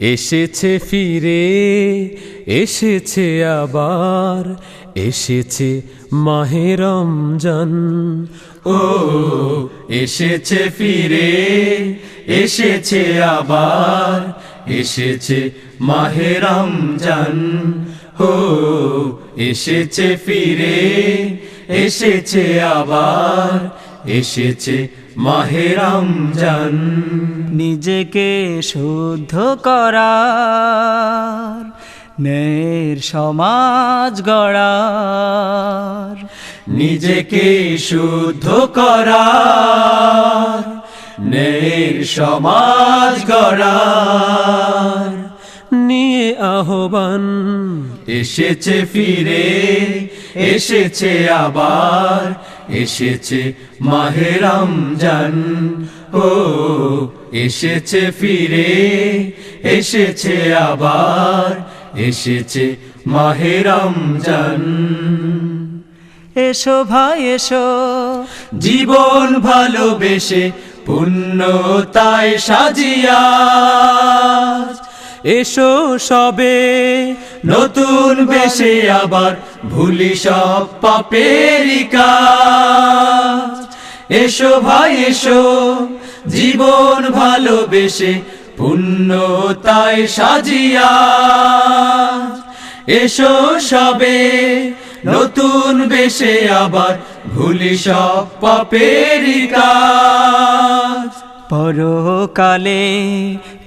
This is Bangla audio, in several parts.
এসেছে ফিরে, এসেছে আবার, এসেছে মাহে রমজান। ও এসেছে ফিরে, এসেছে আবার, এসেছে মাহে রমজান। ও এসেছে ফিরে, এসেছে আবার, এসেছে মাহে রমজান। নিজেকে শুদ্ধ করার, ন্যায়ের সমাজ গড়ার, নিজেকে শুদ্ধ করার, ন্যায়ের সমাজ গড়ার নিয়ে আহ্বান। এসেছে ফিরে, এসেছে আবার, এসেছে মাহে রমজান। ও এসেছে ফিরে, এসেছে আবার, এসেছে মাহে রমজান। এসো ভাই এসো, জীবন ভালোবেসে পুণ্যতায় সাজিয়া, এসো সবে নতুন বেশে আবার ভুলি সব পাপেরই কাজ। এসো ভাই এসো, জীবন ভালোবেসে পুণ্যতায় সাজিয়া, এসো সবে নতুন বেশে আবার ভুলি সব পাপেরই কাজ। পরকালে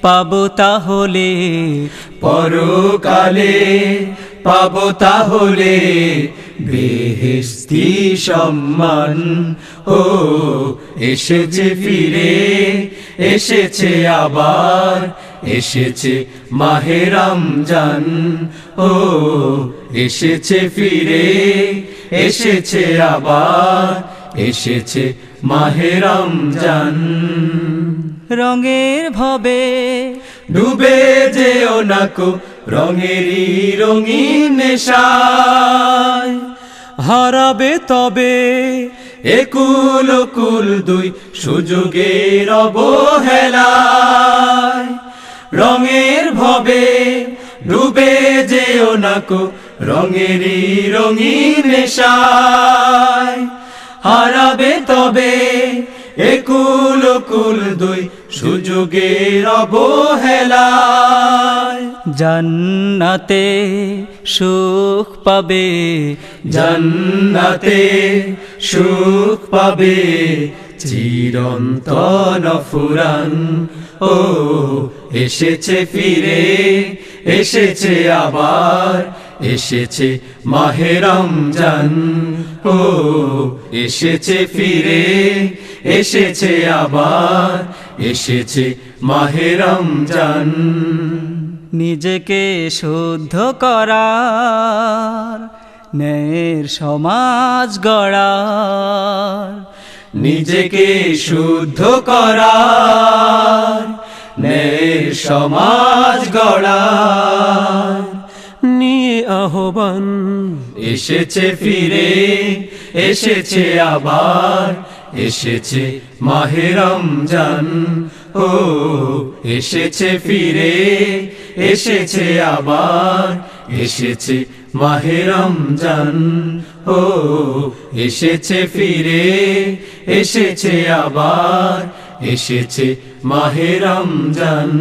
পাবো তাহলে, পরকালে পাবো তাহলে বেহেশতি সম্মান। ও এসেছে ফিরে, এসেছে আবার, এসেছে মাহে রমজান। ও এসেছে ফিরে, এসেছে আবার, এসেছে মাহে রমজান। রঙের ভবে ডুবে যেও নাকো রঙেরই রঙিন নেশায়, হারাবে তবে একুল কুল দুই সুযোগের অবহেলায়। রঙের ভবে ডুবে যেও নাকো রঙেরই রঙিন নেশায়, হারাবে তবে একুল কুল দুই সুযোগের অবহেলায়। জান্নাতে সুখ পাবে, জান্নাতে সুখ পাবে চিরন্তন ফুরান। ও এসেছে ফিরে, এসেছে আবার, এসেছে মাহে রমজান। ও এসেছে ফিরে, এসেছে আবার, এসেছে মাহে রমজান। নিজেকে শুদ্ধ করার, ন্যায়ের সমাজ গড়ার, নিজেকে শুদ্ধ করার, ন্যায়ের সমাজ গড়ার নিয়ে আহ্বান। এসেছে ফিরে, এসেছে আবার, এসেছে মাহে রমজান। ও এসেছে ফিরে, এসেছে আবার, এসেছে মাহে রমজান। ও এসেছে ফিরে, এসেছে আবার, এসেছে মাহে রমজান।